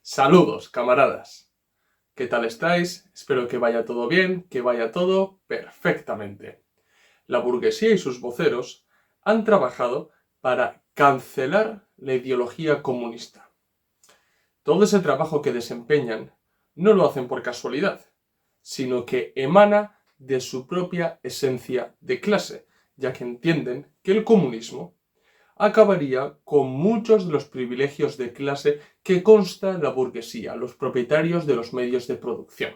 Saludos, camaradas. ¿Qué tal estáis? Espero que vaya todo bien, que vaya todo perfectamente. La burguesía y sus voceros han trabajado para cancelar la ideología comunista. Todo ese trabajo que desempeñan no lo hacen por casualidad, sino que emana de su propia esencia de clase, ya que entienden que el comunismo acabaría con muchos de los privilegios de clase que consta en la burguesía, los propietarios de los medios de producción.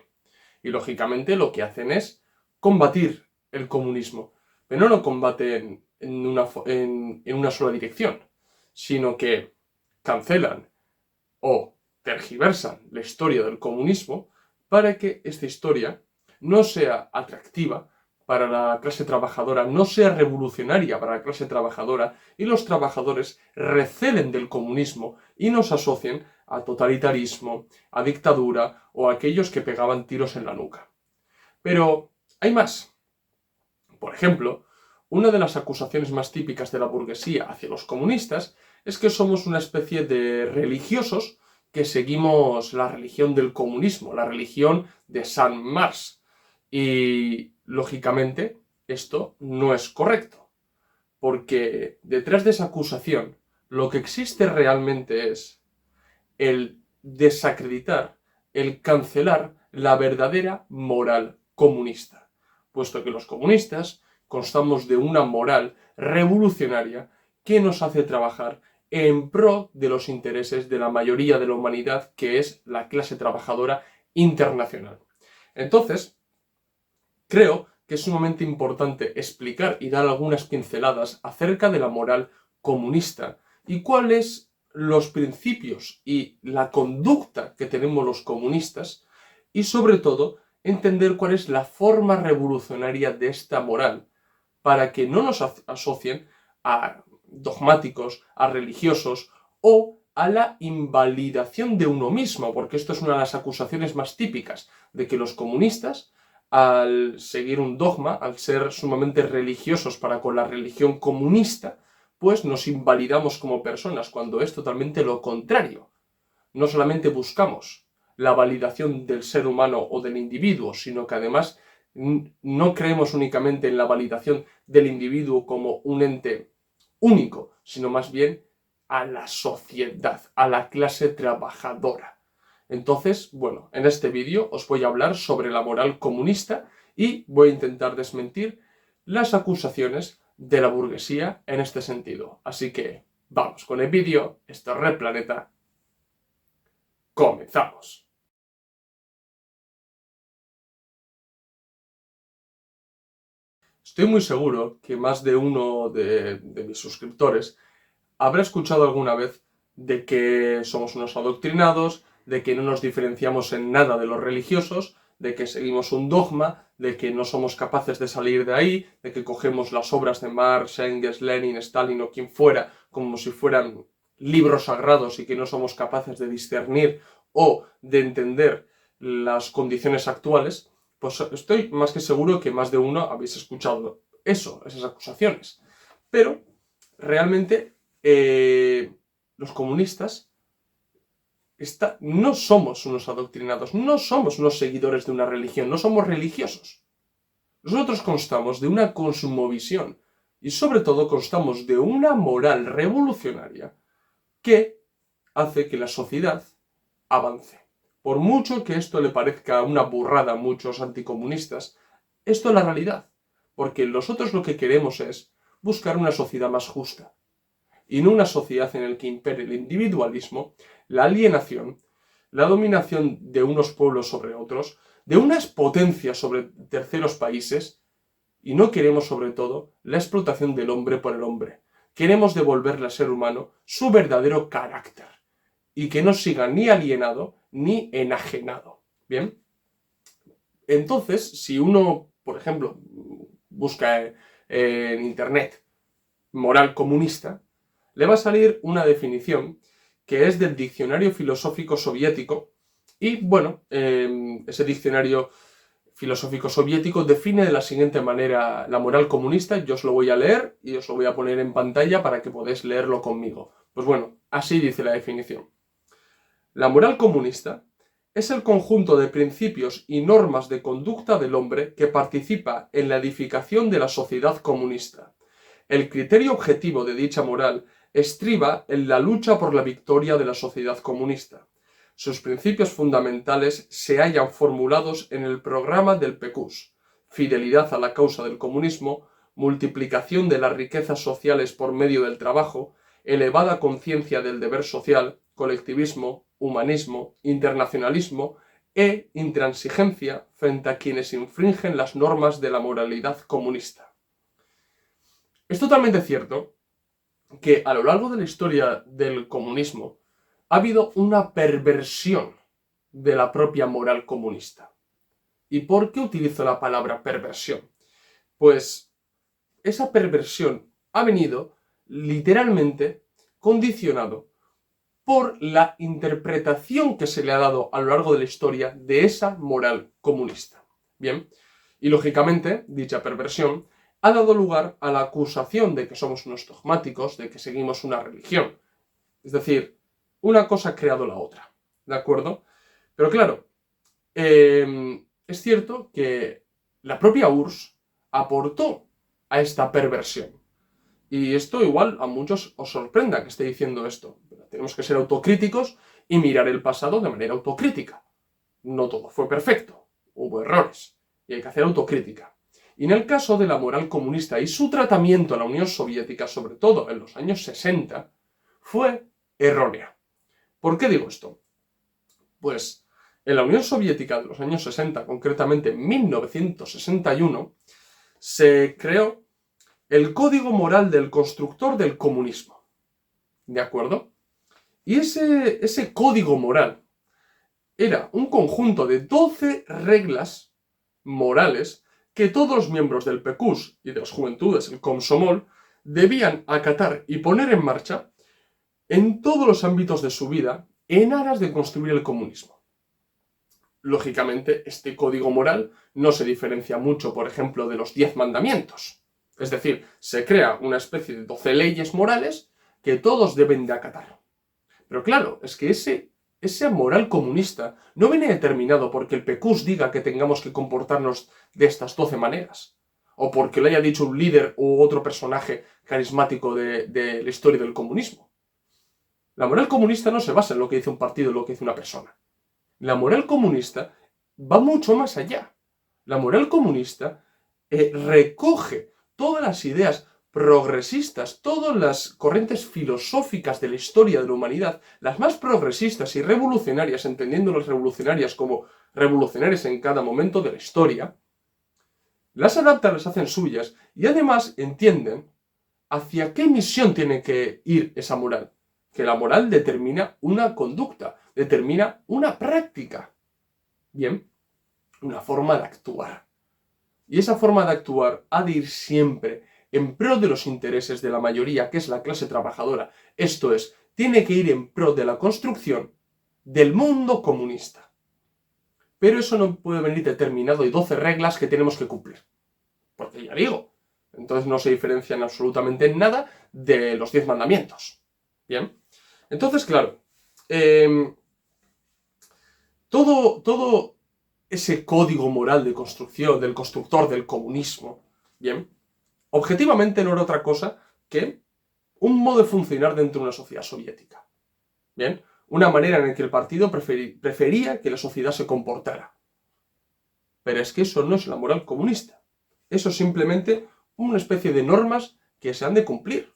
Y lógicamente lo que hacen es combatir el comunismo, pero no lo combaten en una sola dirección, sino que cancelan o tergiversan la historia del comunismo para que esta historia no sea atractiva para la clase trabajadora, no sea revolucionaria para la clase trabajadora y los trabajadores recelen del comunismo y nos asocien a totalitarismo, a dictadura o a aquellos que pegaban tiros en la nuca. Pero hay más. Por ejemplo, una de las acusaciones más típicas de la burguesía hacia los comunistas es que somos una especie de religiosos que seguimos la religión del comunismo, la religión de San Marx. Y, lógicamente, esto no es correcto, porque detrás de esa acusación lo que existe realmente es el desacreditar, el cancelar la verdadera moral comunista, puesto que los comunistas constamos de una moral revolucionaria que nos hace trabajar en pro de los intereses de la mayoría de la humanidad, que es la clase trabajadora internacional. Entonces, creo que es sumamente importante explicar y dar algunas pinceladas acerca de la moral comunista y cuáles los principios y la conducta que tenemos los comunistas y sobre todo entender cuál es la forma revolucionaria de esta moral para que no nos asocien a dogmáticos, a religiosos o a la invalidación de uno mismo, porque esto es una de las acusaciones más típicas de que los comunistas, al seguir un dogma, al ser sumamente religiosos para con la religión comunista, pues nos invalidamos como personas, cuando es totalmente lo contrario. No solamente buscamos la validación del ser humano o del individuo, sino que además no creemos únicamente en la validación del individuo como un ente único, sino más bien a la sociedad, a la clase trabajadora. Entonces, bueno, en este vídeo os voy a hablar sobre la moral comunista y voy a intentar desmentir las acusaciones de la burguesía en este sentido. Así que vamos con el vídeo. Esto es Red Planeta. Comenzamos. Estoy muy seguro que más de uno de mis suscriptores habrá escuchado alguna vez de que somos unos adoctrinados, de que no nos diferenciamos en nada de los religiosos, de que seguimos un dogma, de que no somos capaces de salir de ahí, de que cogemos las obras de Marx, Engels, Lenin, Stalin o quien fuera como si fueran libros sagrados y que no somos capaces de discernir o de entender las condiciones actuales, pues estoy más que seguro que más de uno habéis escuchado eso, esas acusaciones. Pero realmente los comunistas no somos unos adoctrinados, no somos unos seguidores de una religión, no somos religiosos. Nosotros constamos de una cosmovisión y sobre todo constamos de una moral revolucionaria que hace que la sociedad avance. Por mucho que esto le parezca una burrada a muchos anticomunistas, esto es la realidad, porque nosotros lo que queremos es buscar una sociedad más justa, y no una sociedad en la que impere el individualismo, la alienación, la dominación de unos pueblos sobre otros, de unas potencias sobre terceros países, y no queremos sobre todo la explotación del hombre por el hombre. Queremos devolverle al ser humano su verdadero carácter y que no siga ni alienado ni enajenado. ¿Bien? Entonces, si uno, por ejemplo, busca en internet moral comunista, le va a salir una definición que es del Diccionario Filosófico Soviético y, bueno, ese diccionario filosófico soviético define de la siguiente manera la moral comunista. Yo os lo voy a leer y os lo voy a poner en pantalla para que podáis leerlo conmigo. Pues bueno, así dice la definición. La moral comunista es el conjunto de principios y normas de conducta del hombre que participa en la edificación de la sociedad comunista. El criterio objetivo de dicha moral estriba en la lucha por la victoria de la sociedad comunista. Sus principios fundamentales se hallan formulados en el programa del PQS: fidelidad a la causa del comunismo, multiplicación de las riquezas sociales por medio del trabajo, elevada conciencia del deber social, colectivismo, humanismo, internacionalismo e intransigencia frente a quienes infringen las normas de la moralidad comunista. Es totalmente cierto que a lo largo de la historia del comunismo ha habido una perversión de la propia moral comunista. ¿Y por qué utilizo la palabra perversión? Pues esa perversión ha venido literalmente condicionado por la interpretación que se le ha dado a lo largo de la historia de esa moral comunista. Bien, y lógicamente dicha perversión ha dado lugar a la acusación de que somos unos dogmáticos, de que seguimos una religión. Es decir, una cosa ha creado la otra, ¿de acuerdo? Pero claro, es cierto que la propia URSS aportó a esta perversión. Y esto igual a muchos os sorprenda que esté diciendo esto. Pero tenemos que ser autocríticos y mirar el pasado de manera autocrítica. No todo fue perfecto, hubo errores y hay que hacer autocrítica. Y en el caso de la moral comunista y su tratamiento a la Unión Soviética, sobre todo en los años 60, fue errónea. ¿Por qué digo esto? Pues en la Unión Soviética de los años 60, concretamente en 1961, se creó el Código Moral del Constructor del Comunismo. ¿De acuerdo? Y ese código moral era un conjunto de 12 reglas morales que todos los miembros del PQS y de las juventudes, el Komsomol, debían acatar y poner en marcha en todos los ámbitos de su vida en aras de construir el comunismo. Lógicamente, este código moral no se diferencia mucho, por ejemplo, de los 10 mandamientos. Es decir, se crea una especie de 12 leyes morales que todos deben de acatar. Pero claro, es que esa moral comunista no viene determinado porque el PQS diga que tengamos que comportarnos de estas 12 maneras, o porque lo haya dicho un líder u otro personaje carismático de la historia del comunismo. La moral comunista no se basa en lo que dice un partido o lo que dice una persona. La moral comunista va mucho más allá. La moral comunista recoge todas las ideas progresistas, todas las corrientes filosóficas de la historia de la humanidad, las más progresistas y revolucionarias, entendiendo las revolucionarias como revolucionarias en cada momento de la historia, las adaptan, las hacen suyas y además entienden hacia qué misión tiene que ir esa moral. Que la moral determina una conducta, determina una práctica. Bien, una forma de actuar. Y esa forma de actuar ha de ir siempre en pro de los intereses de la mayoría, que es la clase trabajadora. Esto es, tiene que ir en pro de la construcción del mundo comunista. Pero eso no puede venir determinado y 12 reglas que tenemos que cumplir. Porque ya digo, entonces no se diferencian absolutamente en nada de los 10 mandamientos. Bien, entonces claro, todo ese código moral de construcción, del constructor del comunismo, bien, objetivamente no era otra cosa que un modo de funcionar dentro de una sociedad soviética. Bien, una manera en la que el partido prefería que la sociedad se comportara. Pero es que eso no es la moral comunista. Eso es simplemente una especie de normas que se han de cumplir.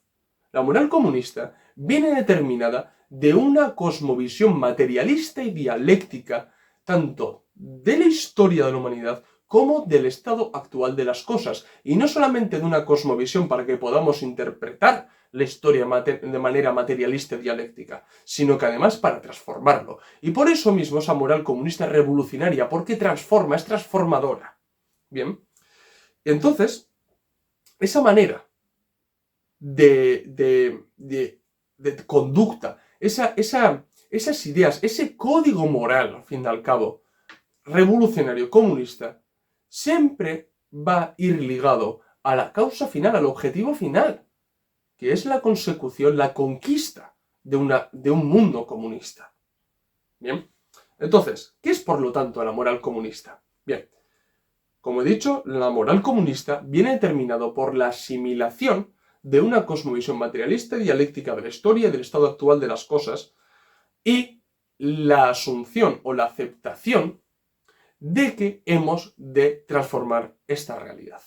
La moral comunista viene determinada de una cosmovisión materialista y dialéctica, tanto de la historia de la humanidad como del estado actual de las cosas, y no solamente de una cosmovisión para que podamos interpretar la historia de manera materialista y dialéctica, sino que además para transformarlo. Y por eso mismo esa moral comunista es revolucionaria, porque transforma, es transformadora. Bien, entonces, esa manera de conducta, esas ideas, ese código moral, al fin y al cabo, revolucionario, comunista, siempre va a ir ligado a la causa final, al objetivo final, que es la consecución, la conquista de un mundo comunista. Bien. Entonces, ¿qué es por lo tanto la moral comunista? Bien, como he dicho, la moral comunista viene determinado por la asimilación de una cosmovisión materialista y dialéctica de la historia y del estado actual de las cosas y la asunción o la aceptación de que hemos de transformar esta realidad.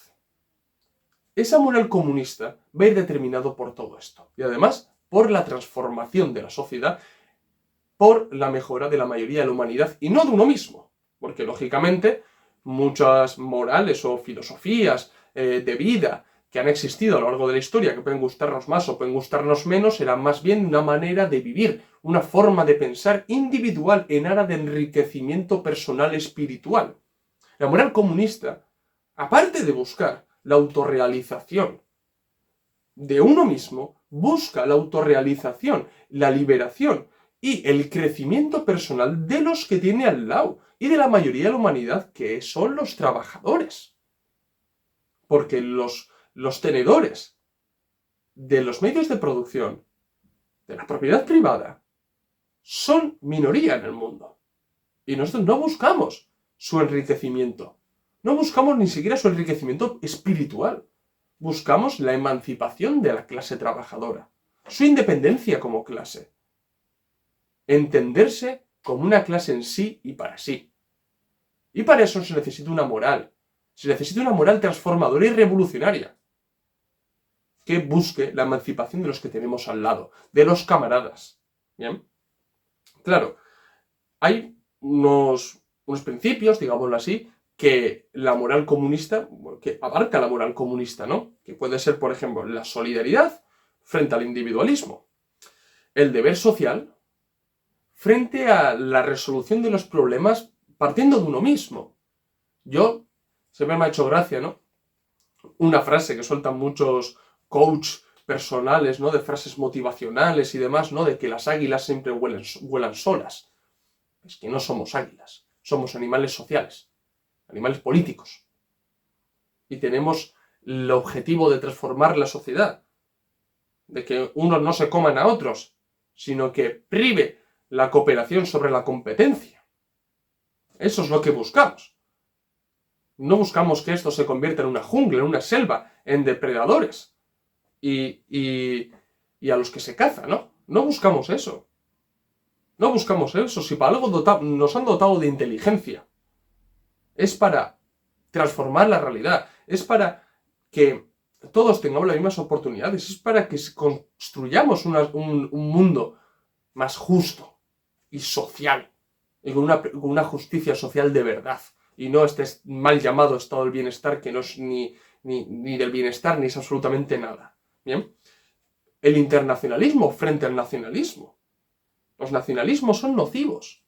Esa moral comunista va a ir determinado por todo esto y además por la transformación de la sociedad, por la mejora de la mayoría de la humanidad y no de uno mismo, porque lógicamente muchas morales o filosofías de vida que han existido a lo largo de la historia, que pueden gustarnos más o pueden gustarnos menos, serán más bien una manera de vivir, una forma de pensar individual en aras de enriquecimiento personal espiritual. La moral comunista, aparte de buscar la autorrealización de uno mismo, busca la autorrealización, la liberación y el crecimiento personal de los que tiene al lado y de la mayoría de la humanidad, que son los trabajadores. Porque los tenedores de los medios de producción, de la propiedad privada, son minoría en el mundo. Y nosotros no buscamos su enriquecimiento. No buscamos ni siquiera su enriquecimiento espiritual. Buscamos la emancipación de la clase trabajadora, su independencia como clase. Entenderse como una clase en sí y para sí. Y para eso se necesita una moral. Se necesita una moral transformadora y revolucionaria que busque la emancipación de los que tenemos al lado, de los camaradas. ¿Bien? Claro, hay unos principios, digámoslo así, que la moral comunista, que abarca la moral comunista, ¿no? Que puede ser, por ejemplo, la solidaridad frente al individualismo, el deber social frente a la resolución de los problemas partiendo de uno mismo. Siempre me ha hecho gracia, ¿no? Una frase que sueltan muchos coach personales, ¿no? De frases motivacionales y demás, ¿no? De que las águilas siempre vuelan solas. Es que no somos águilas, somos animales sociales, animales políticos. Y tenemos el objetivo de transformar la sociedad, de que unos no se coman a otros, sino que prive la cooperación sobre la competencia. Eso es lo que buscamos. No buscamos que esto se convierta en una jungla, en una selva, en depredadores y a los que se caza, ¿no? No buscamos eso. No buscamos eso. Si para algo nos han dotado de inteligencia, es para transformar la realidad, es para que todos tengamos las mismas oportunidades, es para que construyamos un mundo más justo y social, y con una justicia social de verdad, y no este mal llamado estado del bienestar que no es ni del bienestar ni es absolutamente nada. ¿Bien? El internacionalismo frente al nacionalismo. Los nacionalismos son nocivos.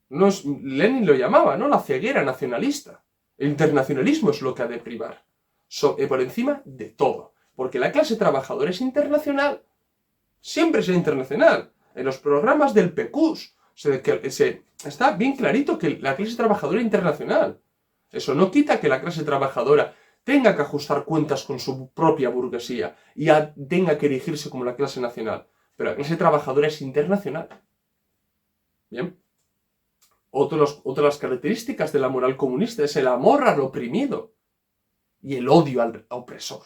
Lenin lo llamaba, ¿no? La ceguera nacionalista. El internacionalismo es lo que ha de privar, por encima de todo. Porque la clase trabajadora es internacional. Siempre será internacional. En los programas del PECUS está bien clarito que la clase trabajadora es internacional. Eso no quita que la clase trabajadora tenga que ajustar cuentas con su propia burguesía y tenga que erigirse como la clase nacional. Pero la clase trabajadora es internacional. Bien. Otra de las características de la moral comunista es el amor al oprimido y el odio al opresor.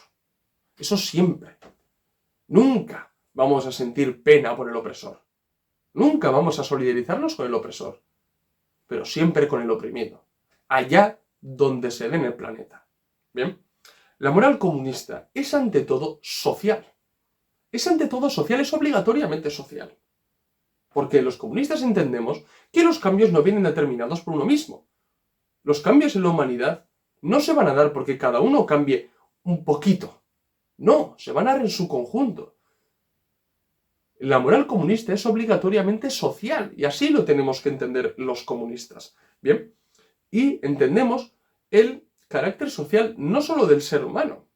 Eso siempre. Nunca vamos a sentir pena por el opresor. Nunca vamos a solidarizarnos con el opresor. Pero siempre con el oprimido. Allá donde se dé en el planeta. Bien. La moral comunista es ante todo social. Es ante todo social, es obligatoriamente social. Porque los comunistas entendemos que los cambios no vienen determinados por uno mismo. Los cambios en la humanidad no se van a dar porque cada uno cambie un poquito. No, se van a dar en su conjunto. La moral comunista es obligatoriamente social y así lo tenemos que entender los comunistas. Bien, y entendemos el carácter social no solo del ser humano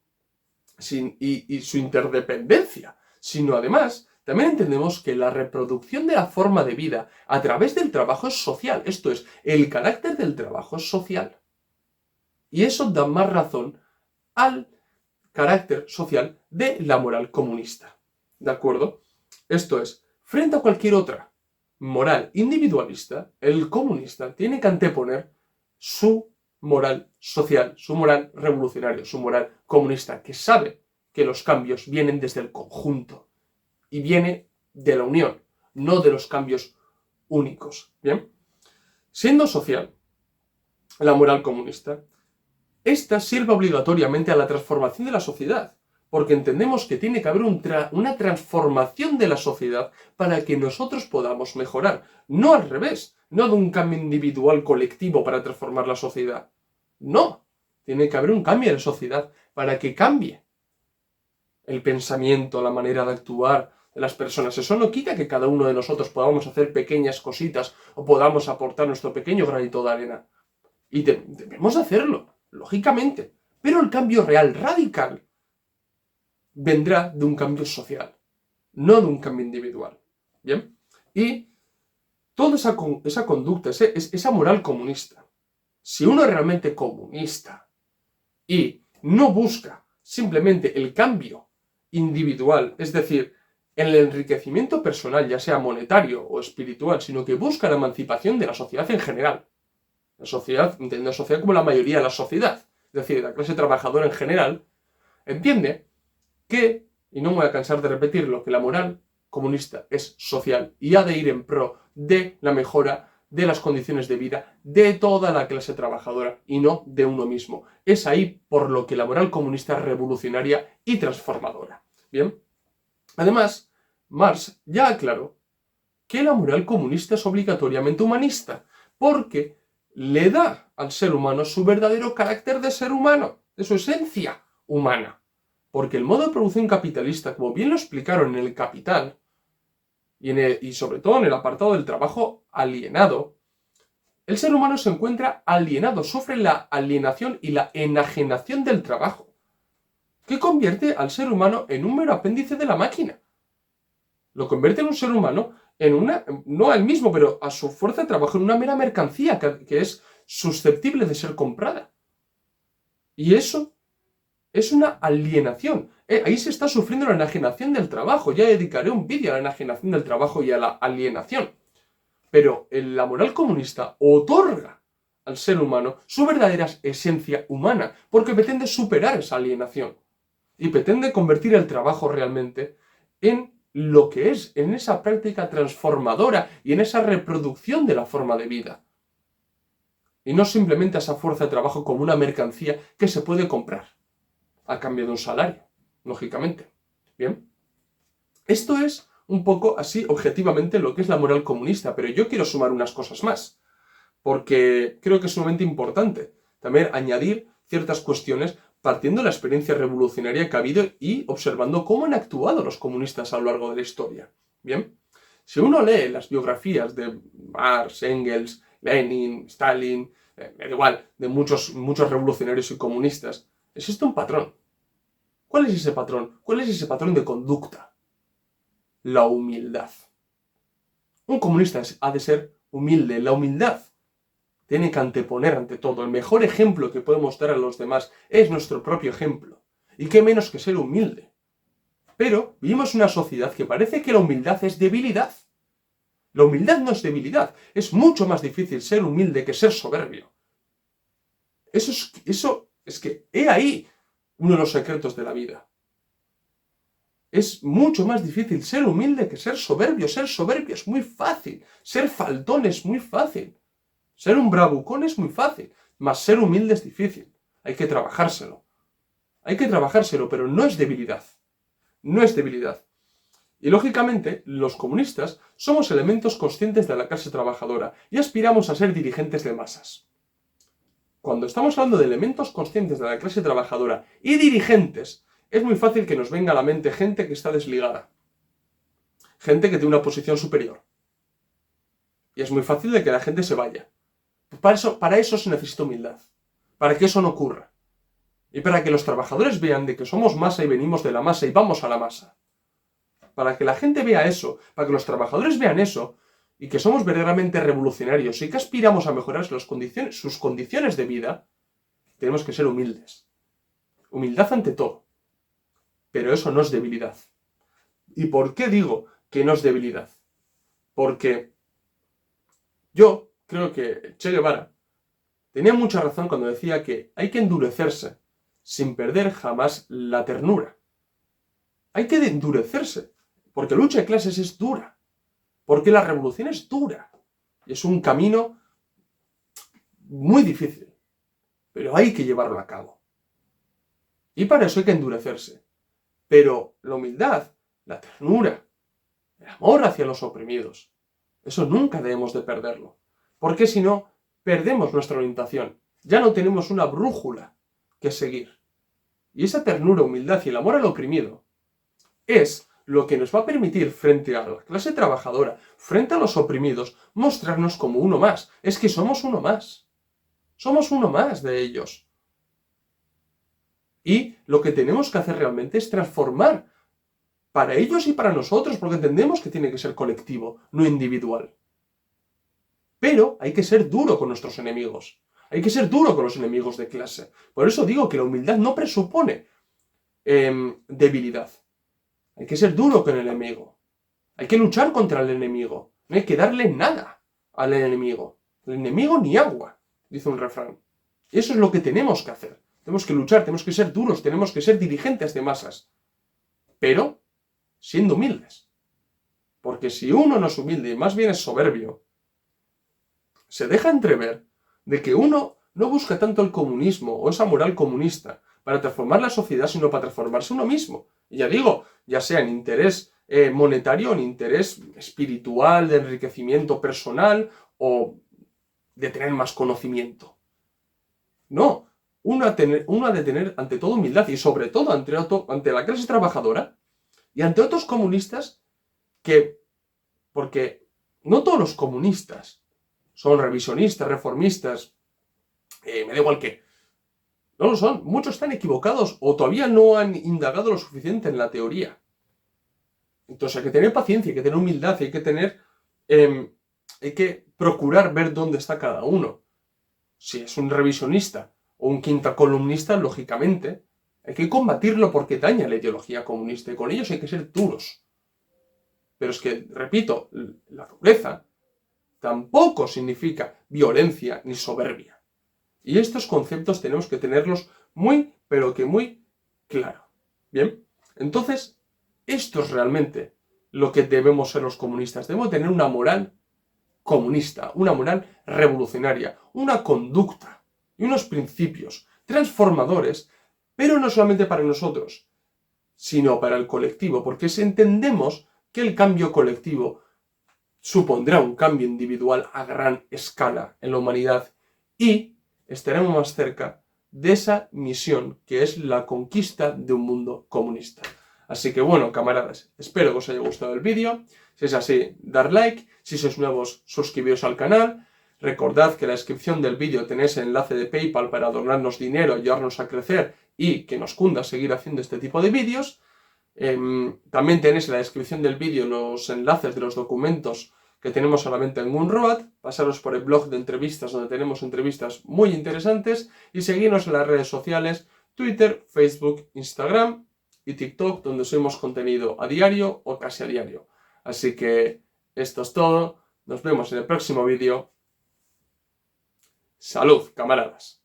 y su interdependencia, sino además también entendemos que la reproducción de la forma de vida a través del trabajo es social. Esto es, el carácter del trabajo es social. Y eso da más razón al carácter social de la moral comunista. ¿De acuerdo? Esto es, frente a cualquier otra moral individualista, el comunista tiene que anteponer su moral social, su moral revolucionaria, su moral comunista, que sabe que los cambios vienen desde el conjunto y viene de la unión, no de los cambios únicos. ¿Bien? Siendo social, la moral comunista, esta sirve obligatoriamente a la transformación de la sociedad, porque entendemos que tiene que haber una transformación de la sociedad para que nosotros podamos mejorar. No al revés, no de un cambio individual colectivo para transformar la sociedad. No, tiene que haber un cambio en la sociedad para que cambie el pensamiento, la manera de actuar de las personas. Eso no quita que cada uno de nosotros podamos hacer pequeñas cositas o podamos aportar nuestro pequeño granito de arena. Y debemos hacerlo, lógicamente. Pero el cambio real, radical, vendrá de un cambio social, no de un cambio individual. ¿Bien? Y toda esa conducta, esa moral comunista, si uno es realmente comunista y no busca simplemente el cambio individual, es decir, el enriquecimiento personal, ya sea monetario o espiritual, sino que busca la emancipación de la sociedad en general. La sociedad, entiende la sociedad como la mayoría de la sociedad, es decir, la clase trabajadora en general, entiende que, y no me voy a cansar de repetirlo, que la moral comunista es social y ha de ir en pro de la mejora de las condiciones de vida de toda la clase trabajadora y no de uno mismo. Es ahí por lo que la moral comunista es revolucionaria y transformadora. Bien. Además, Marx ya aclaró que la moral comunista es obligatoriamente humanista, porque le da al ser humano su verdadero carácter de ser humano, de su esencia humana. Porque el modo de producción capitalista, como bien lo explicaron en el Capital, y sobre todo en el apartado del trabajo alienado, el ser humano se encuentra alienado, sufre la alienación y la enajenación del trabajo, que convierte al ser humano en un mero apéndice de la máquina. Lo convierte en un ser humano, no a él mismo, pero a su fuerza de trabajo, en una mera mercancía que es susceptible de ser comprada. Y eso es una alienación. Ahí se está sufriendo la enajenación del trabajo. Ya dedicaré un vídeo a la enajenación del trabajo y a la alienación. Pero la moral comunista otorga al ser humano su verdadera esencia humana, porque pretende superar esa alienación y pretende convertir el trabajo realmente en lo que es, en esa práctica transformadora y en esa reproducción de la forma de vida. Y no simplemente a esa fuerza de trabajo como una mercancía que se puede comprar a cambio de un salario, lógicamente. Bien. Esto es un poco así objetivamente lo que es la moral comunista, pero yo quiero sumar unas cosas más, porque creo que es sumamente importante también añadir ciertas cuestiones partiendo de la experiencia revolucionaria que ha habido y observando cómo han actuado los comunistas a lo largo de la historia. Bien, si uno lee las biografías de Marx, Engels, Lenin, Stalin, da igual, de muchos revolucionarios y comunistas, existe un patrón. ¿Cuál es ese patrón? ¿Cuál es ese patrón de conducta? La humildad. Un comunista ha de ser humilde. La humildad tiene que anteponer ante todo. El mejor ejemplo que podemos dar a los demás es nuestro propio ejemplo. Y qué menos que ser humilde. Pero vivimos en una sociedad que parece que la humildad es debilidad. La humildad no es debilidad. Es mucho más difícil ser humilde que ser soberbio. Eso es que he ahí uno de los secretos de la vida. Es mucho más difícil ser humilde que ser soberbio. Ser soberbio es muy fácil. Ser faltón es muy fácil. Ser un bravucón es muy fácil. Mas ser humilde es difícil. Hay que trabajárselo. Hay que trabajárselo, pero no es debilidad. No es debilidad. Y lógicamente, los comunistas somos elementos conscientes de la clase trabajadora y aspiramos a ser dirigentes de masas. Cuando estamos hablando de elementos conscientes de la clase trabajadora y dirigentes, es muy fácil que nos venga a la mente gente que está desligada. Gente que tiene una posición superior. Y es muy fácil de que la gente se vaya. Para eso se necesita humildad. Para que eso no ocurra. Y para que los trabajadores vean de que somos masa y venimos de la masa y vamos a la masa. Para que la gente vea eso, para que los trabajadores vean eso, y que somos verdaderamente revolucionarios y que aspiramos a mejorar sus condiciones de vida, tenemos que ser humildes. Humildad ante todo. Pero eso no es debilidad. ¿Y por qué digo que no es debilidad? Porque Yo creo que Che Guevara tenía mucha razón cuando decía que hay que endurecerse sin perder jamás la ternura. Hay que endurecerse, porque la lucha de clases es dura, porque la revolución es dura. Y es un camino muy difícil, pero hay que llevarlo a cabo. Y para eso hay que endurecerse. Pero la humildad, la ternura, el amor hacia los oprimidos, eso nunca debemos de perderlo. Porque si no, perdemos nuestra orientación. Ya no tenemos una brújula que seguir. Y esa ternura, humildad y el amor al oprimido es lo que nos va a permitir frente a la clase trabajadora, frente a los oprimidos, mostrarnos como uno más. Es que somos uno más. Somos uno más de ellos. Y lo que tenemos que hacer realmente es transformar para ellos y para nosotros, porque entendemos que tiene que ser colectivo, no individual. Pero hay que ser duro con nuestros enemigos. Hay que ser duro con los enemigos de clase. Por eso digo que la humildad no presupone debilidad. Hay que ser duro con el enemigo. Hay que luchar contra el enemigo. No hay que darle nada al enemigo. El enemigo ni agua, dice un refrán. Y eso es lo que tenemos que hacer. Tenemos que luchar, tenemos que ser duros, tenemos que ser dirigentes de masas. Pero siendo humildes. Porque si uno no es humilde y más bien es soberbio, se deja entrever de que uno no busca tanto el comunismo o esa moral comunista para transformar la sociedad, sino para transformarse uno mismo. Y ya digo, ya sea en interés monetario, en interés espiritual, de enriquecimiento personal o de tener más conocimiento. No, uno ha de tener ante todo humildad y sobre todo ante la clase trabajadora y ante otros comunistas porque no todos los comunistas son revisionistas, reformistas, me da igual qué. No lo son, muchos están equivocados o todavía no han indagado lo suficiente en la teoría. Entonces hay que tener paciencia, hay que tener humildad, hay que procurar ver dónde está cada uno. Si es un revisionista o un quinta columnista, lógicamente, hay que combatirlo porque daña la ideología comunista y con ellos hay que ser duros. Pero es que, repito, la dureza tampoco significa violencia ni soberbia. Y estos conceptos tenemos que tenerlos muy, pero que muy claro. Bien, entonces, esto es realmente lo que debemos ser los comunistas. Debemos tener una moral comunista, una moral revolucionaria, una conducta y unos principios transformadores, pero no solamente para nosotros, sino para el colectivo, porque si entendemos que el cambio colectivo supondrá un cambio individual a gran escala en la humanidad y estaremos más cerca de esa misión que es la conquista de un mundo comunista. Así que bueno, camaradas, espero que os haya gustado el vídeo. Si es así, dar like. Si sois nuevos, suscribiros al canal. Recordad que en la descripción del vídeo tenéis el enlace de PayPal para donarnos dinero, ayudarnos a crecer y que nos cunda seguir haciendo este tipo de vídeos. También tenéis en la descripción del vídeo los enlaces de los documentos que tenemos a la venta en Gumroad. Pasaros por el blog de entrevistas donde tenemos entrevistas muy interesantes y seguirnos en las redes sociales Twitter, Facebook, Instagram y TikTok, donde subimos contenido a diario o casi a diario. Así que esto es todo. Nos vemos en el próximo vídeo. ¡Salud, camaradas!